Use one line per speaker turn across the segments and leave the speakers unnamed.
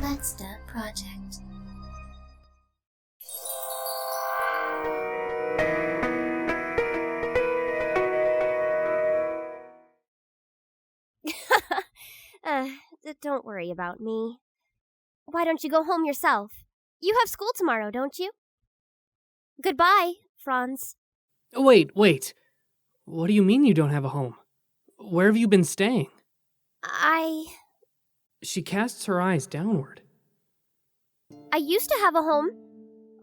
Baxter Project.
Don't worry about me. Why don't you go home yourself? You have school tomorrow, don't you? Goodbye, Franz.
Wait. What do you mean you don't have a home? Where have you been staying? She casts her eyes downward.
I used to have a home.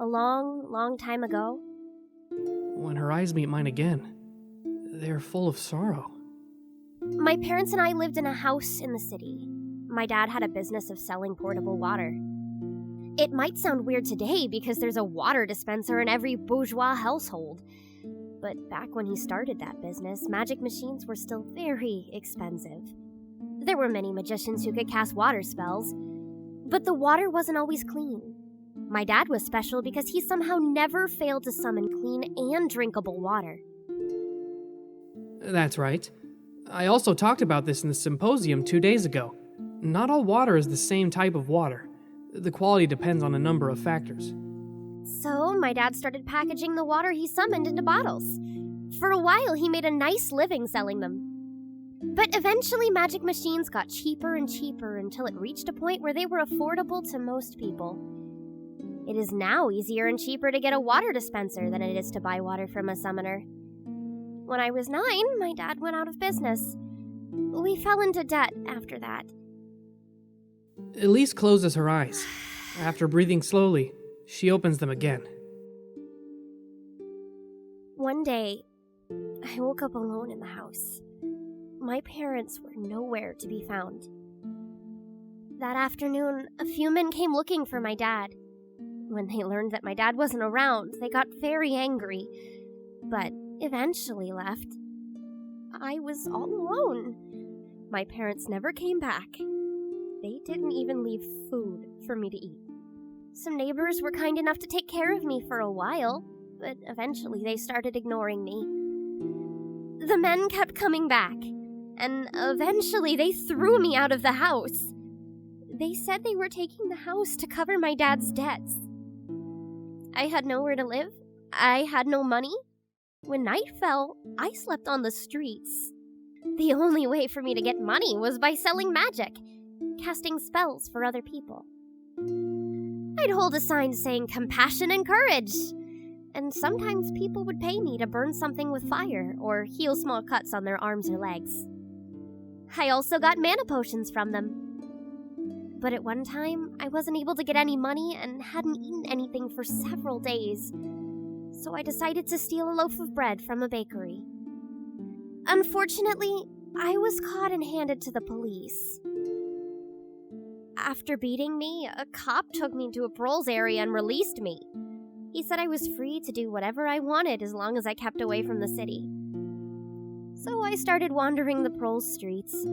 A long, long time ago.
When her eyes meet mine again, they're full of sorrow.
My parents and I lived in a house in the city. My dad had a business of selling portable water. It might sound weird today because there's a water dispenser in every bourgeois household. But back when he started that business, magic machines were still very expensive. There were many magicians who could cast water spells, but the water wasn't always clean. My dad was special because he somehow never failed to summon clean and drinkable water.
That's right. I also talked about this in the symposium 2 days ago. Not all water is the same type of water. The quality depends on a number of factors.
So my dad started packaging the water he summoned into bottles. For a while, he made a nice living selling them. But eventually, magic machines got cheaper and cheaper until it reached a point where they were affordable to most people. It is now easier and cheaper to get a water dispenser than it is to buy water from a summoner. When I was 9, my dad went out of business. We fell into debt after that.
Elise closes her eyes. After breathing slowly, she opens them again.
One day, I woke up alone in the house. My parents were nowhere to be found. That afternoon, a few men came looking for my dad. When they learned that my dad wasn't around, they got very angry, but eventually left. I was all alone. My parents never came back. They didn't even leave food for me to eat. Some neighbors were kind enough to take care of me for a while, but eventually they started ignoring me. The men kept coming back, and eventually they threw me out of the house. They said they were taking the house to cover my dad's debts. I had nowhere to live. I had no money. When night fell, I slept on the streets. The only way for me to get money was by selling magic, casting spells for other people. I'd hold a sign saying compassion and courage, and sometimes people would pay me to burn something with fire or heal small cuts on their arms or legs. I also got mana potions from them. But at one time, I wasn't able to get any money and hadn't eaten anything for several days, so I decided to steal a loaf of bread from a bakery. Unfortunately, I was caught and handed to the police. After beating me, a cop took me to a paroles area and released me. He said I was free to do whatever I wanted as long as I kept away from the city. So I started wandering the paroles streets.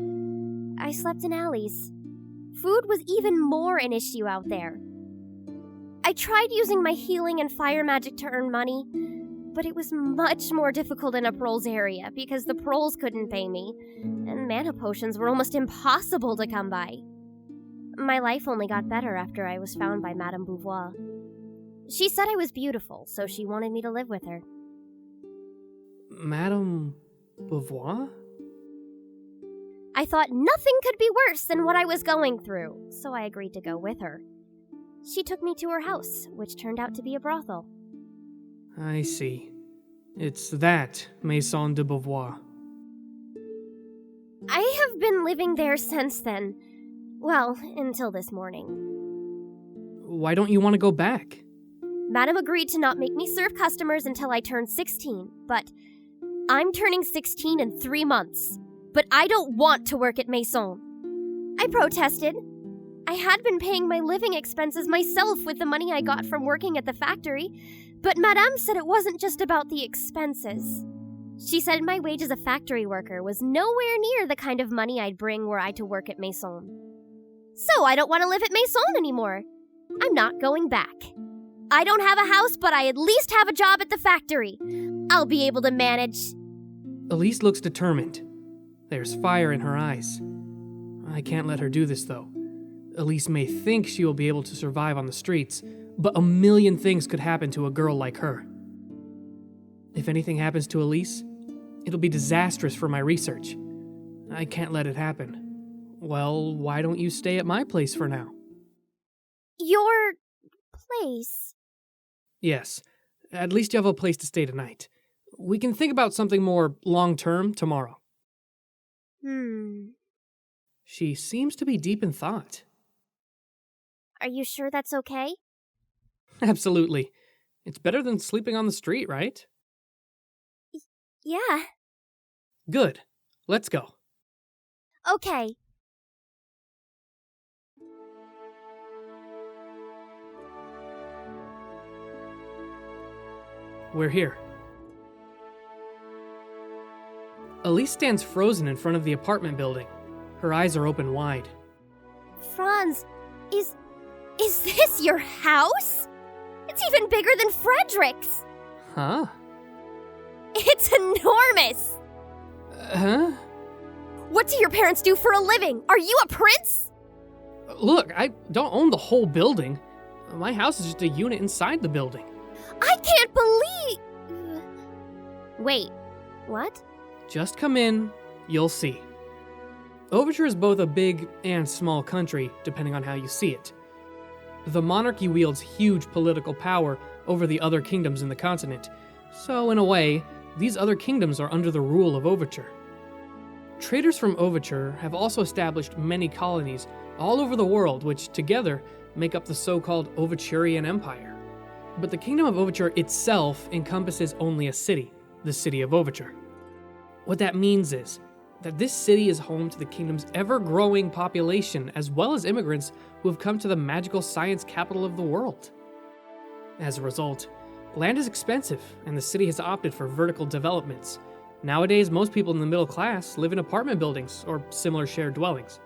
I slept in alleys. Food was even more an issue out there. I tried using my healing and fire magic to earn money, but it was much more difficult in a paroles area because the paroles couldn't pay me, and mana potions were almost impossible to come by. My life only got better after I was found by Madame Beauvoir. She said I was beautiful, so she wanted me to live with her.
Madame Beauvoir?
I thought nothing could be worse than what I was going through, so I agreed to go with her. She took me to her house, which turned out to be a brothel.
I see. It's that Maison de Beauvoir.
I have been living there since then. Well, until this morning.
Why don't you want to go back?
Madame agreed to not make me serve customers until I turned 16, but I'm turning 16 in 3 months. But I don't want to work at Maison. I protested. I had been paying my living expenses myself with the money I got from working at the factory, but Madame said it wasn't just about the expenses. She said my wage as a factory worker was nowhere near the kind of money I'd bring were I to work at Maison. So I don't want to live at Maison anymore. I'm not going back. I don't have a house, but I at least have a job at the factory. I'll be able to manage.
Elise looks determined. There's fire in her eyes. I can't let her do this, though. Elise may think she will be able to survive on the streets, but a million things could happen to a girl like her. If anything happens to Elise, it'll be disastrous for my research. I can't let it happen. Well, why don't you stay at my place for now?
Your place?
Yes, at least you have a place to stay tonight. We can think about something more long-term tomorrow. She seems to be deep in thought.
Are you sure that's okay?
Absolutely. It's better than sleeping on the street, right?
Yeah.
Good. Let's go.
Okay.
We're here. Elise stands frozen in front of the apartment building. Her eyes are open wide.
Franz, is this your house? It's even bigger than Frederick's.
Huh?
It's enormous.
Huh?
What do your parents do for a living? Are you a prince?
Look, I don't own the whole building. My house is just a unit inside the building.
I can't believe... Wait, what?
Just come in, you'll see. Overture is both a big and small country, depending on how you see it. The monarchy wields huge political power over the other kingdoms in the continent, so in a way, these other kingdoms are under the rule of Overture. Traders from Overture have also established many colonies all over the world, which together make up the so-called Overturian Empire. But the Kingdom of Overture itself encompasses only a city, the city of Overture. What that means is that this city is home to the kingdom's ever-growing population, as well as immigrants who have come to the magical science capital of the world. As a result, land is expensive, and the city has opted for vertical developments. Nowadays, most people in the middle class live in apartment buildings or similar shared dwellings.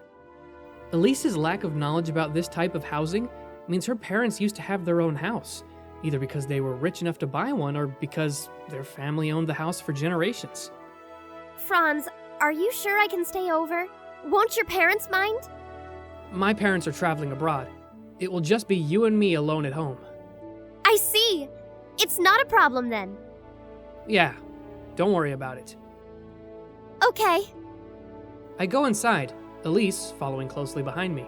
Elise's lack of knowledge about this type of housing means her parents used to have their own house, either because they were rich enough to buy one or because their family owned the house for generations.
Franz, are you sure I can stay over? Won't your parents mind?
My parents are traveling abroad. It will just be you and me alone at home.
I see. It's not a problem then.
Yeah, don't worry about it.
Okay.
I go inside, Elise following closely behind me.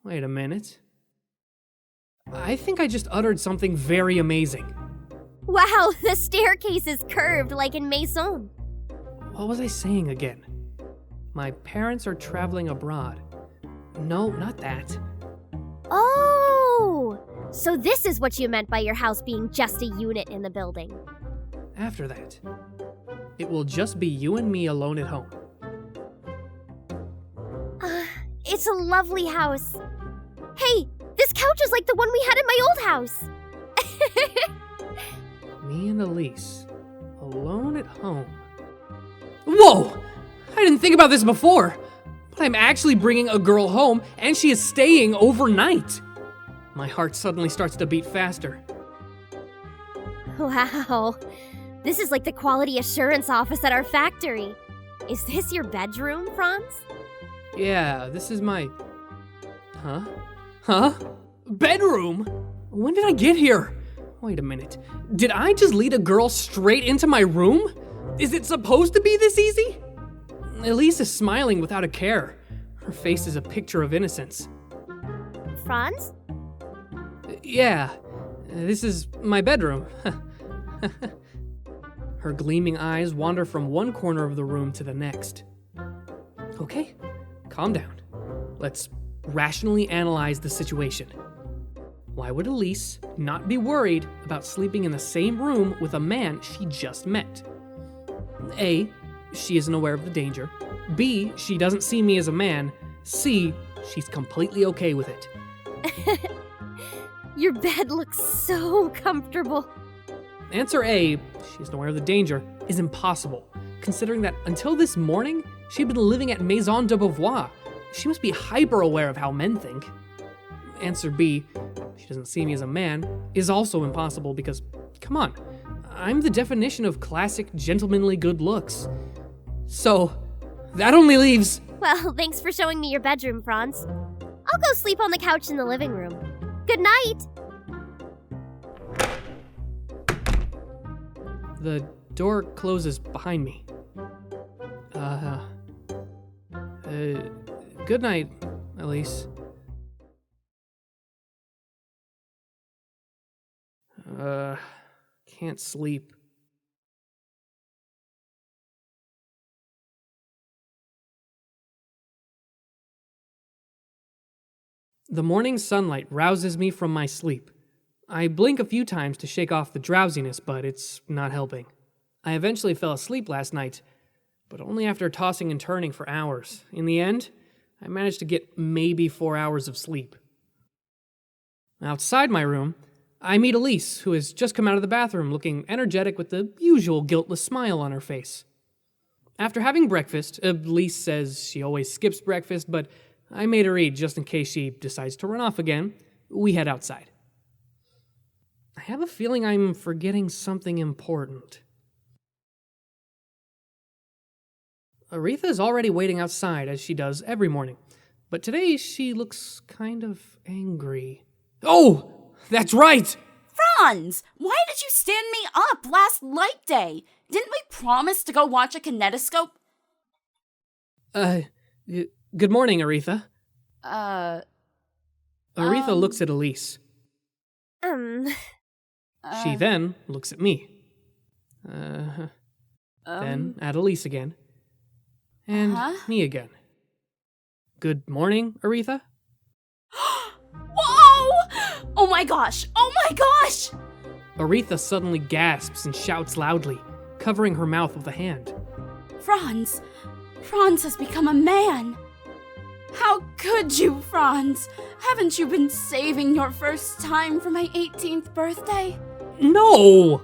Wait a minute. I think I just uttered something very amazing.
Wow, the staircase is curved like in Maison.
What was I saying again? My parents are traveling abroad. No, not that.
Oh! So this is what you meant by your house being just a unit in the building.
After that, it will just be you and me alone at home.
It's a lovely house. Hey, this couch is like the one we had in my old house.
Me and Elise, alone at home. Whoa! I didn't think about this before, but I'm actually bringing a girl home and she is staying overnight. My heart suddenly starts to beat faster.
Wow, this is like the quality assurance office at our factory. Is this your bedroom, Franz?
Yeah, this is my... Huh? Bedroom? When did I get here? Wait a minute. Did I just lead a girl straight into my room? Is it supposed to be this easy? Elise is smiling without a care. Her face is a picture of innocence.
Franz?
Yeah, this is my bedroom. Her gleaming eyes wander from one corner of the room to the next. Okay, calm down. Let's rationally analyze the situation. Why would Elise not be worried about sleeping in the same room with a man she just met? A, she isn't aware of the danger. B, she doesn't see me as a man. C, she's completely okay with it.
Your bed looks so comfortable.
Answer A, she isn't aware of the danger, is impossible, considering that until this morning, she'd been living at Maison de Beauvoir. She must be hyper aware of how men think. Answer B, she doesn't see me as a man, is also impossible because, come on, I'm the definition of classic gentlemanly good looks. So, that only leaves
Well, thanks for showing me your bedroom, Franz. I'll go sleep on the couch in the living room. Good night!
The door closes behind me. Good night, Elise. Can't sleep. The morning sunlight rouses me from my sleep. I blink a few times to shake off the drowsiness, but it's not helping. I eventually fell asleep last night, but only after tossing and turning for hours. In the end, I managed to get maybe 4 hours of sleep. Outside my room, I meet Elise, who has just come out of the bathroom looking energetic with the usual guiltless smile on her face. After having breakfast, Elise says she always skips breakfast, but I made her eat just in case she decides to run off again. We head outside. I have a feeling I'm forgetting something important. Aretha is already waiting outside, as she does every morning, but today she looks kind of angry. Oh! That's right!
Franz! Why did you stand me up last light day? Didn't we promise to go watch a kinetoscope?
Good morning, Aretha. Aretha looks at Elise. She then looks at me. Then at Elise again. And me again. Good morning, Aretha?
Whoa! Oh my gosh! Oh my gosh!
Aretha suddenly gasps and shouts loudly, covering her mouth with a hand.
Franz! Franz has become a man! How could you, Franz? Haven't you been saving your first time for my 18th birthday?
No!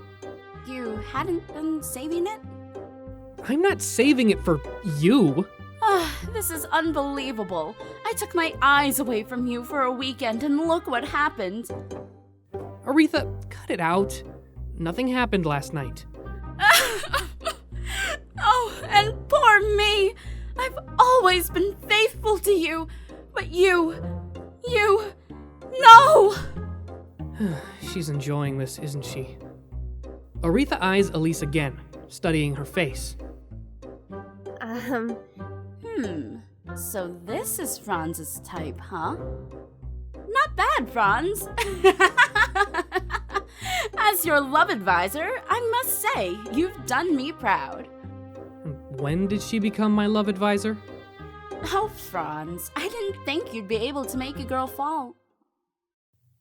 You hadn't been saving it?
I'm not saving it for you.
This is unbelievable. I took my eyes away from you for a weekend and look what happened.
Aretha, cut it out. Nothing happened last night.
Oh, and poor me. I've always been faithful to you, but you, no!
She's enjoying this, isn't she? Aretha eyes Elise again, studying her face.
So this is Franz's type, huh? Not bad, Franz. As your love advisor, I must say, you've done me proud.
When did she become my love advisor?
Oh, Franz, I didn't think you'd be able to make a girl fall.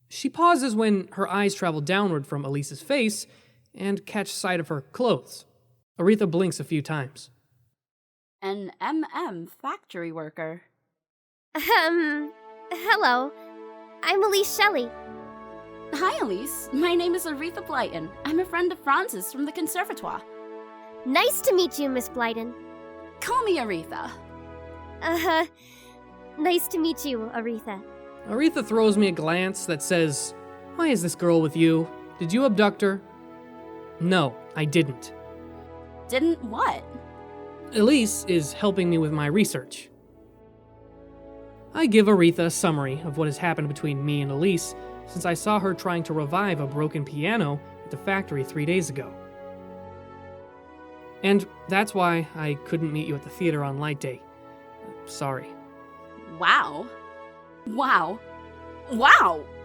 She pauses when her eyes travel downward from Elise's face and catch sight of her clothes. Aretha blinks a few times.
An factory worker.
Hello. I'm Elise Shelley.
Hi, Elise. My name is Aretha Blyton. I'm a friend of Franz's from the conservatoire.
Nice to meet you, Miss Blyton.
Call me Aretha.
Nice to meet you, Aretha.
Aretha throws me a glance that says, "Why is this girl with you? Did you abduct her?" No, I didn't.
Didn't what?
Elise is helping me with my research. I give Aretha a summary of what has happened between me and Elise since I saw her trying to revive a broken piano at the factory 3 days ago. And that's why I couldn't meet you at the theater on light day. Sorry.
Wow.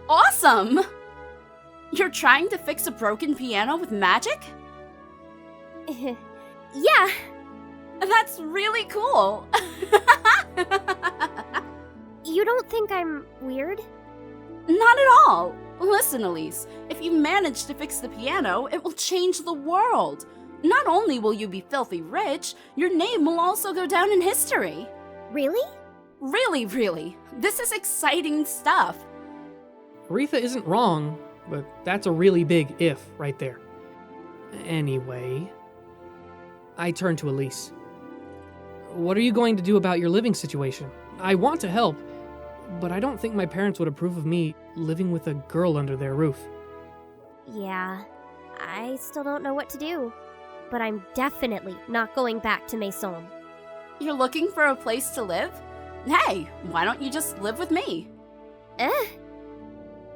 Awesome! You're trying to fix a broken piano with magic?
Yeah.
That's really cool.
You don't think I'm weird?
Not at all. Listen, Elise, if you manage to fix the piano, it will change the world. Not only will you be filthy rich, your name will also go down in history.
Really?
Really. This is exciting stuff.
Aretha isn't wrong, but that's a really big if right there. Anyway, I turn to Elise. What are you going to do about your living situation? I want to help, but I don't think my parents would approve of me living with a girl under their roof.
Yeah, I still don't know what to do, but I'm definitely not going back to Maison.
You're looking for a place to live? Hey, why don't you just live with me?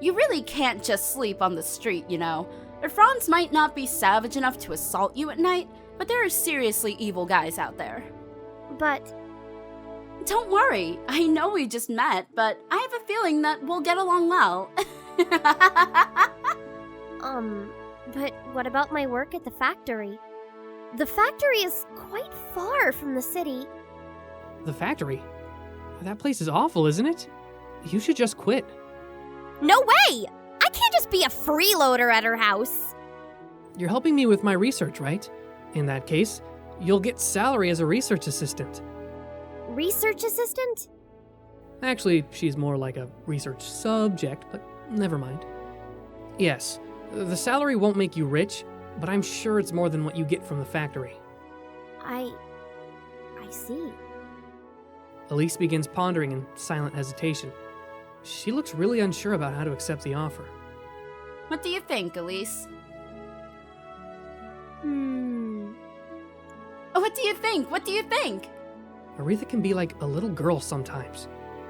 You really can't just sleep on the street, you know. Franz might not be savage enough to assault you at night, but there are seriously evil guys out there.
But
Don't worry, I know we just met, but I have a feeling that we'll get along well.
but what about my work at the factory? The factory is quite far from the city.
The factory? That place is awful, isn't it? You should just quit.
No way! I can't just be a freeloader at her house.
You're helping me with my research, right? In that case, you'll get salary as a research assistant.
Research assistant?
Actually, she's more like a research subject, but never mind. Yes, the salary won't make you rich, but I'm sure it's more than what you get from the factory.
I see.
Elise begins pondering in silent hesitation. She looks really unsure about how to accept the offer.
What do you think, Elise? What do you think? What do you think?
Aretha can be like a little girl sometimes.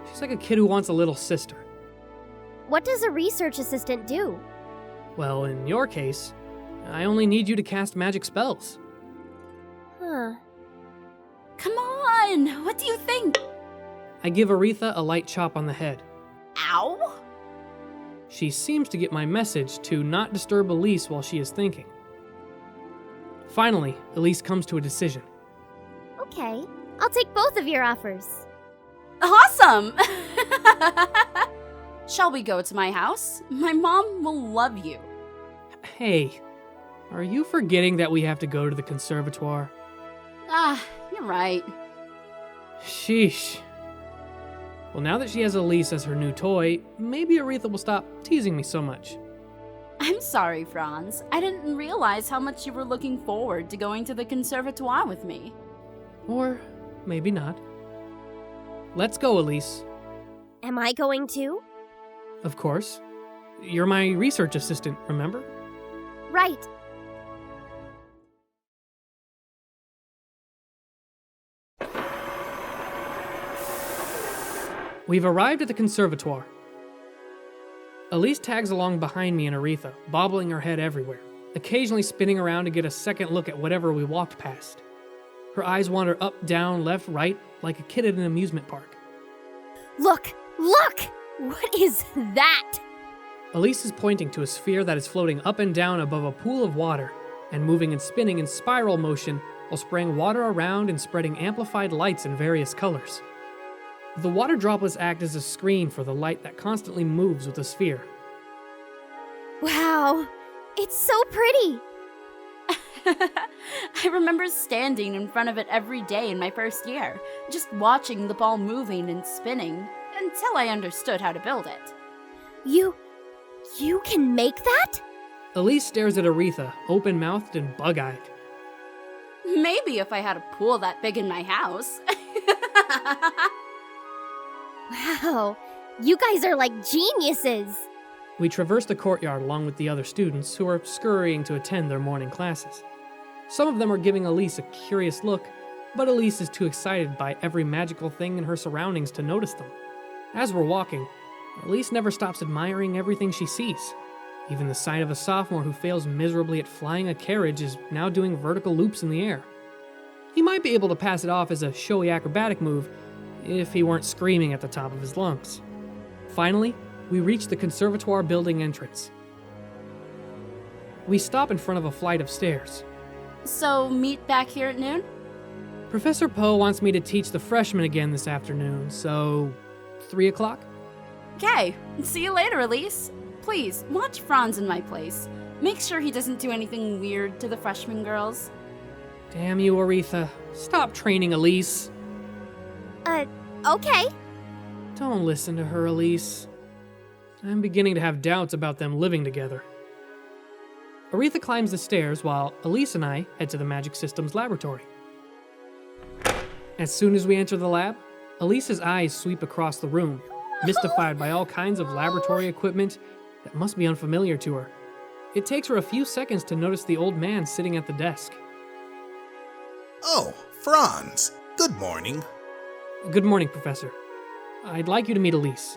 She's like a kid who wants a little sister.
What does a research assistant do?
Well, in your case, I only need you to cast magic spells.
Huh.
Come on, what do you think?
I give Aretha a light chop on the head.
Ow?
She seems to get my message to not disturb Elise while she is thinking. Finally, Elise comes to a decision.
Okay, I'll take both of your offers.
Awesome! Shall we go to my house? My mom will love you.
Hey, are you forgetting that we have to go to the conservatoire?
Ah, you're right.
Sheesh. Well, now that she has Elise as her new toy, maybe Aretha will stop teasing me so much.
I'm sorry, Franz. I didn't realize how much you were looking forward to going to the conservatoire with me.
Or maybe not. Let's go, Elise.
Am I going too?
Of course. You're my research assistant, remember?
Right.
We've arrived at the conservatoire. Elise tags along behind me and Aretha, bobbling her head everywhere, occasionally spinning around to get a second look at whatever we walked past. Her eyes wander up, down, left, right, like a kid at an amusement park.
Look! Look! What is that?
Elise is pointing to a sphere that is floating up and down above a pool of water and moving and spinning in spiral motion while spraying water around and spreading amplified lights in various colors. The water droplets act as a screen for the light that constantly moves with the sphere.
Wow! It's so pretty!
I remember standing in front of it every day in my first year, just watching the ball moving and spinning, until I understood how to build it.
You can make that?
Elise stares at Aretha, open-mouthed and bug-eyed.
Maybe if I had a pool that big in my house.
Wow, you guys are like geniuses!
We traverse the courtyard along with the other students who are scurrying to attend their morning classes. Some of them are giving Elise a curious look, but Elise is too excited by every magical thing in her surroundings to notice them. As we're walking, Elise never stops admiring everything she sees. Even the sight of a sophomore who fails miserably at flying a carriage is now doing vertical loops in the air. He might be able to pass it off as a showy acrobatic move if he weren't screaming at the top of his lungs. Finally, we reach the conservatoire building entrance. We stop in front of a flight of stairs.
So, meet back here at noon?
Professor Poe wants me to teach the freshmen again this afternoon, so 3 o'clock?
Okay, see you later, Elise. Please, watch Franz in my place. Make sure he doesn't do anything weird to the freshman girls.
Damn you, Aretha. Stop training Elise.
Okay.
Don't listen to her, Elise. I'm beginning to have doubts about them living together. Aretha climbs the stairs while Elise and I head to the Magic Systems laboratory. As soon as we enter the lab, Elise's eyes sweep across the room, mystified by all kinds of laboratory equipment that must be unfamiliar to her. It takes her a few seconds to notice the old man sitting at the desk.
Oh, Franz. Good morning.
Good morning, Professor. I'd like you to meet Elise.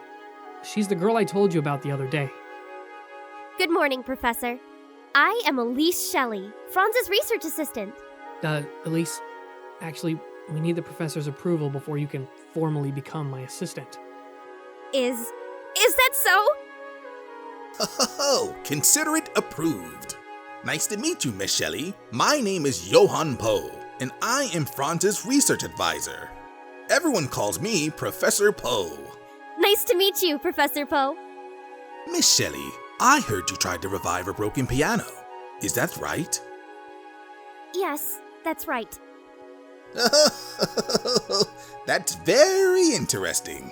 She's the girl I told you about the other day.
Good morning, Professor. I am Elise Shelley, Franz's research assistant.
Elise, actually, we need the professor's approval before you can formally become my assistant.
Is that so?
Oh, consider it approved. Nice to meet you, Miss Shelley. My name is Johann Poe, and I am Franz's research advisor. Everyone calls me Professor Poe.
Nice to meet you, Professor Poe.
Miss Shelley, I heard you tried to revive a broken piano. Is that right?
Yes, that's right.
That's very interesting.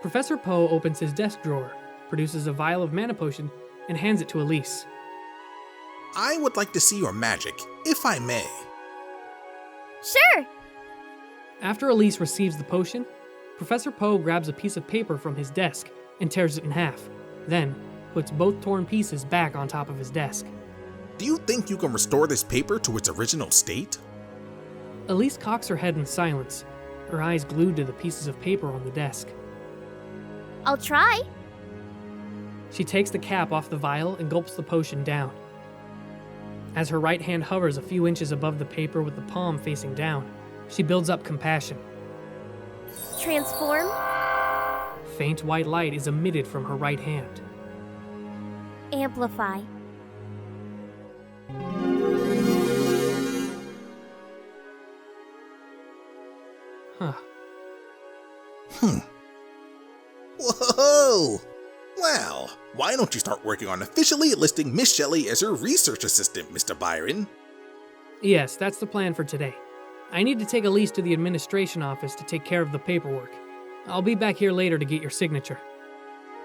Professor Poe opens his desk drawer, produces a vial of mana potion, and hands it to Elise.
I would like to see your magic, if I may.
Sure!
After Elise receives the potion, Professor Poe grabs a piece of paper from his desk and tears it in half, then puts both torn pieces back on top of his desk.
Do you think you can restore this paper to its original state?
Elise cocks her head in silence, her eyes glued to the pieces of paper on the desk.
I'll try.
She takes the cap off the vial and gulps the potion down. As her right hand hovers a few inches above the paper with the palm facing down, she builds up compassion.
Transform.
Faint white light is emitted from her right hand.
Amplify.
Huh.
Whoa! Well, why don't you start working on officially enlisting Miss Shelley as your research assistant, Mr. Byron?
Yes, that's the plan for today. I need to take Elise to the administration office to take care of the paperwork. I'll be back here later to get your signature.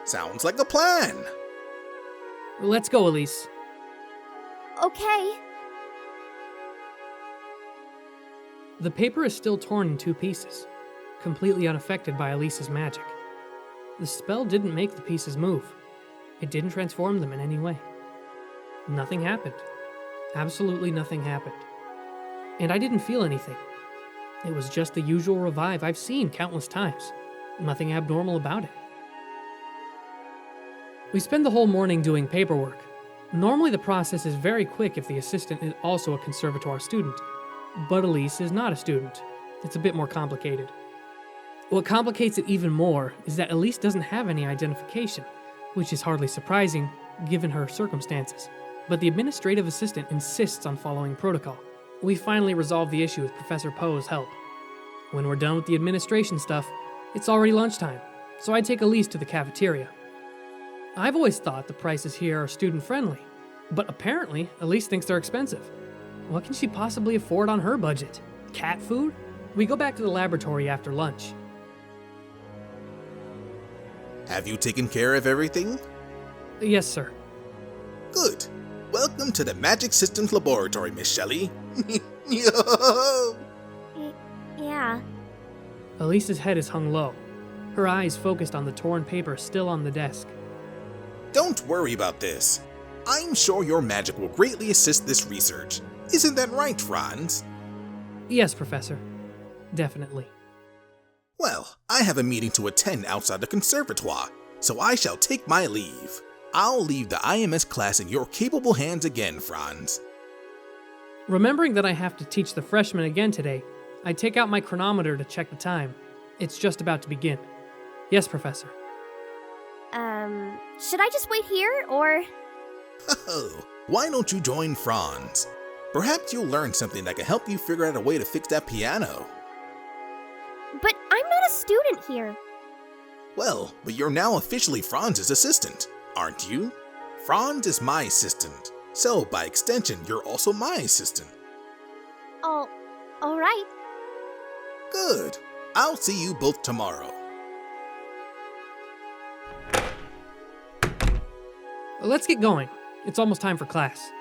Sounds like a plan.
Let's go, Elise.
Okay.
The paper is still torn in two pieces, completely unaffected by Elise's magic. The spell didn't make the pieces move. It didn't transform them in any way. Nothing happened. Absolutely nothing happened. And I didn't feel anything. It was just the usual revive I've seen countless times. Nothing abnormal about it. We spend the whole morning doing paperwork. Normally the process is very quick if the assistant is also a conservatoire student. But Elise is not a student. It's a bit more complicated. What complicates it even more is that Elise doesn't have any identification, which is hardly surprising given her circumstances. But the administrative assistant insists on following protocol. We finally resolve the issue with Professor Poe's help. When we're done with the administration stuff, it's already lunchtime, so I take Elise to the cafeteria. I've always thought the prices here are student-friendly, but apparently Elise thinks they're expensive. What can she possibly afford on her budget? Cat food? We go back to the laboratory after lunch.
Have you taken care of everything?
Yes, sir.
Good. Welcome to the Magic Systems Laboratory, Miss Shelley.
Yeah.
Elise's head is hung low, her eyes focused on the torn paper still on the desk.
Don't worry about this. I'm sure your magic will greatly assist this research. Isn't that right, Franz?
Yes, Professor. Definitely.
Well, I have a meeting to attend outside the conservatoire, so I shall take my leave. I'll leave the IMS class in your capable hands again, Franz.
Remembering that I have to teach the freshmen again today, I take out my chronometer to check the time. It's just about to begin. Yes, Professor.
Should I just wait here, or?
Oh, why don't you join Franz? Perhaps you'll learn something that can help you figure out a way to fix that piano.
But I'm not a student here.
Well, but you're now officially Franz's assistant, aren't you? Franz is my assistant, so by extension, you're also my assistant.
All right.
Good. I'll see you both tomorrow.
Let's get going. It's almost time for class.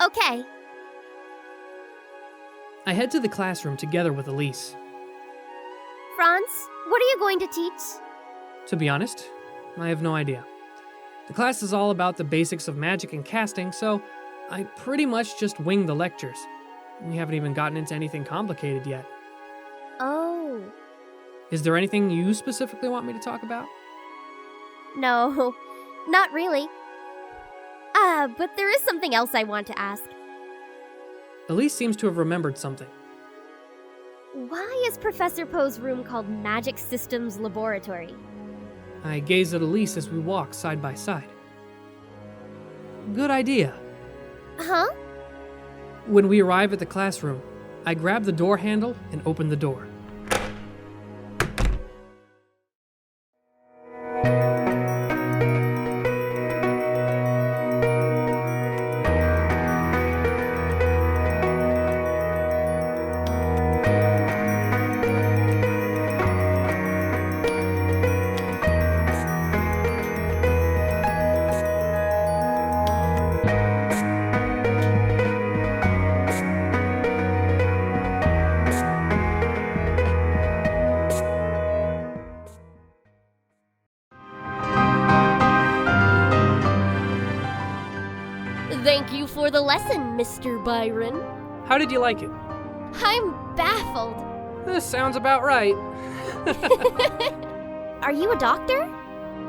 Okay.
I head to the classroom together with Elise.
Franz, what are you going to teach?
To be honest, I have no idea. The class is all about the basics of magic and casting, so I pretty much just wing the lectures. We haven't even gotten into anything complicated yet.
Oh.
Is there anything you specifically want me to talk about?
No, not really. But there is something else I want to ask.
Elise seems to have remembered something.
Why is Professor Poe's room called Magic Systems Laboratory?
I gaze at Elise as we walk side by side. Good idea.
Huh?
When we arrive at the classroom, I grab the door handle and open the door.
Thank you for the lesson, Mr. Byron.
How did you like it?
I'm baffled.
This sounds about right.
Are you a doctor?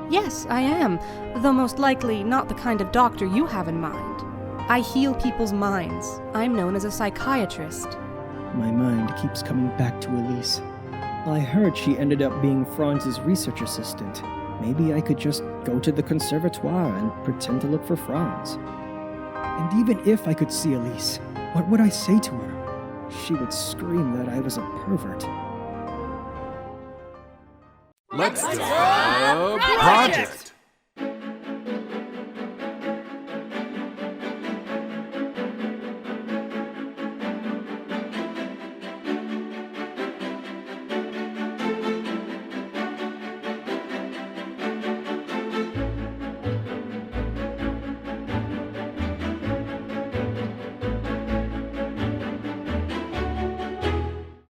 Yes, I am, though most likely not the kind of doctor you have in mind. I heal people's minds. I'm known as a psychiatrist.
My mind keeps coming back to Elise. I heard she ended up being Franz's research assistant. Maybe I could just go to the conservatoire and pretend to look for Franz. And even if I could see Elise, what would I say to her? She would scream that I was a pervert.
Let's do a project!